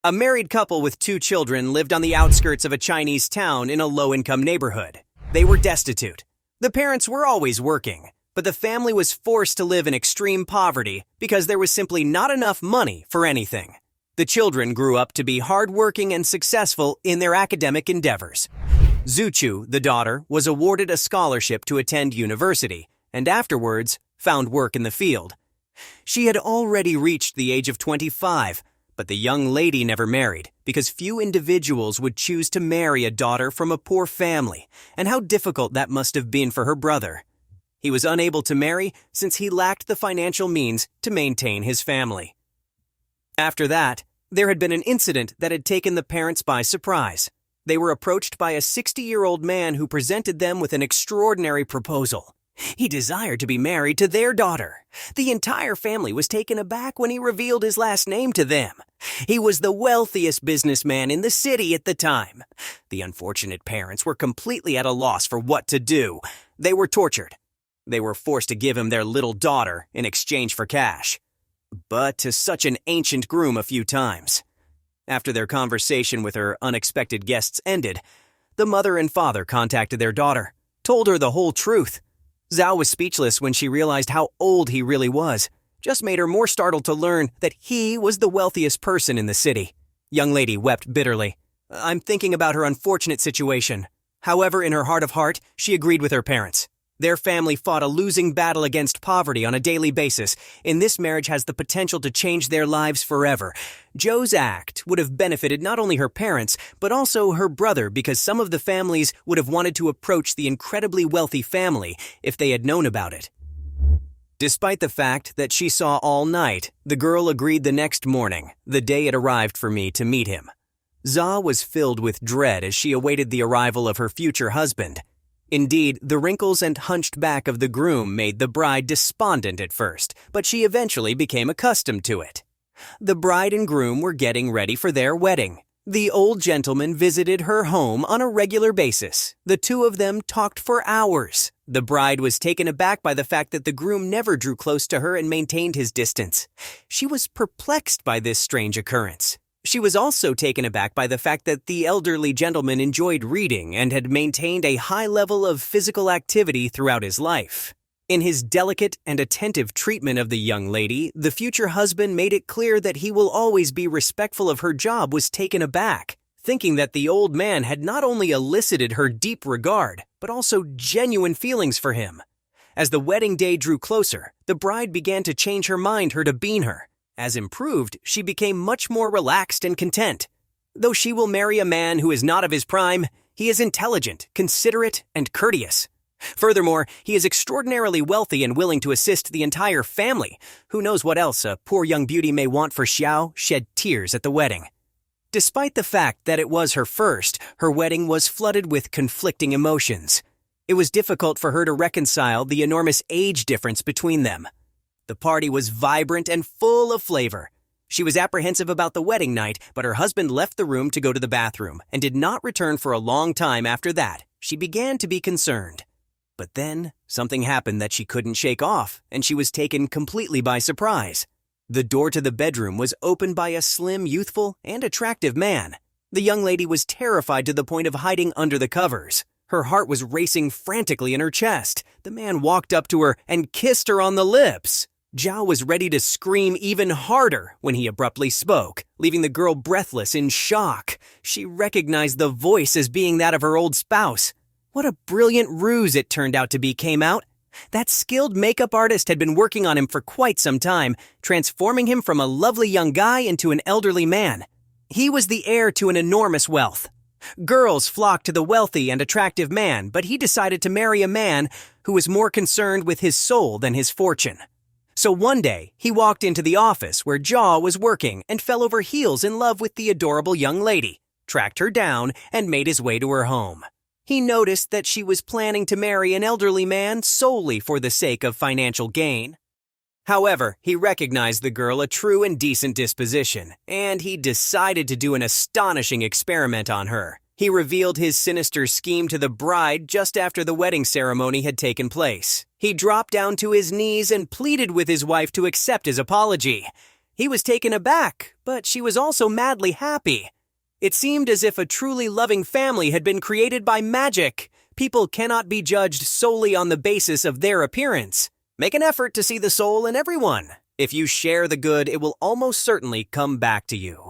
A married couple with 2 children lived on the outskirts of a Chinese town in a low-income neighborhood. They were destitute. The parents were always working, but the family was forced to live in extreme poverty because there was simply not enough money for anything. The children grew up to be hardworking and successful in their academic endeavors. Zuchu, the daughter, was awarded a scholarship to attend university, and afterwards found work in the field. She had already reached the age of 25, but the young lady never married because few individuals would choose to marry a daughter from a poor family, and how difficult that must have been for her brother. He was unable to marry since he lacked the financial means to maintain his family. After that, there had been an incident that had taken the parents by surprise. They were approached by a 60-year-old man who presented them with an extraordinary proposal. He desired to be married to their daughter. The entire family was taken aback when he revealed his last name to them. He was the wealthiest businessman in the city at the time. The unfortunate parents were completely at a loss for what to do. They were tortured. They were forced to give him their little daughter in exchange for cash. But to such an ancient groom a few times. After their conversation with her unexpected guests ended, the mother and father contacted their daughter, told her the whole truth. Zhao was speechless when she realized how old he really was. Just made her more startled to learn that he was the wealthiest person in the city. Young lady wept bitterly. I'm thinking about her unfortunate situation. However, in her heart of heart, she agreed with her parents. Their family fought a losing battle against poverty on a daily basis, and this marriage has the potential to change their lives forever. Zhou's act would have benefited not only her parents, but also her brother, because some of the families would have wanted to approach the incredibly wealthy family if they had known about it. Despite the fact that she saw all night, the girl agreed the next morning, the day it arrived for me to meet him. Zha was filled with dread as she awaited the arrival of her future husband. Indeed, the wrinkles and hunched back of the groom made the bride despondent at first, but she eventually became accustomed to it. The bride and groom were getting ready for their wedding. The old gentleman visited her home on a regular basis. The two of them talked for hours. The bride was taken aback by the fact that the groom never drew close to her and maintained his distance. She was perplexed by this strange occurrence. She was also taken aback by the fact that the elderly gentleman enjoyed reading and had maintained a high level of physical activity throughout his life. In his delicate and attentive treatment of the young lady, the future husband made it clear that he will always be respectful of her job was taken aback, thinking that the old man had not only elicited her deep regard, but also genuine feelings for him. As the wedding day drew closer, the bride began to change her mind to bean her. As improved, she became much more relaxed and content. Though she will marry a man who is not of his prime, he is intelligent, considerate, and courteous. Furthermore, he is extraordinarily wealthy and willing to assist the entire family. Who knows what else a poor young beauty may want, for Xiao shed tears at the wedding. Despite the fact that it was her first, her wedding was flooded with conflicting emotions. It was difficult for her to reconcile the enormous age difference between them. The party was vibrant and full of flavor. She was apprehensive about the wedding night, but her husband left the room to go to the bathroom and did not return for a long time after that. She began to be concerned. But then, something happened that she couldn't shake off, and she was taken completely by surprise. The door to the bedroom was opened by a slim, youthful, and attractive man. The young lady was terrified to the point of hiding under the covers. Her heart was racing frantically in her chest. The man walked up to her and kissed her on the lips. Zhao was ready to scream even harder when he abruptly spoke, leaving the girl breathless in shock. She recognized the voice as being that of her old spouse. What a brilliant ruse it turned out to be came out. That skilled makeup artist had been working on him for quite some time, transforming him from a lovely young guy into an elderly man. He was the heir to an enormous wealth. Girls flocked to the wealthy and attractive man, but he decided to marry a man who was more concerned with his soul than his fortune. So one day, he walked into the office where Jia was working and fell over heels in love with the adorable young lady, tracked her down, and made his way to her home. He noticed that she was planning to marry an elderly man solely for the sake of financial gain. However, he recognized the girl a true and decent disposition, and he decided to do an astonishing experiment on her. He revealed his sinister scheme to the bride just after the wedding ceremony had taken place. He dropped down to his knees and pleaded with his wife to accept his apology. He was taken aback, but she was also madly happy. It seemed as if a truly loving family had been created by magic. People cannot be judged solely on the basis of their appearance. Make an effort to see the soul in everyone. If you share the good, it will almost certainly come back to you.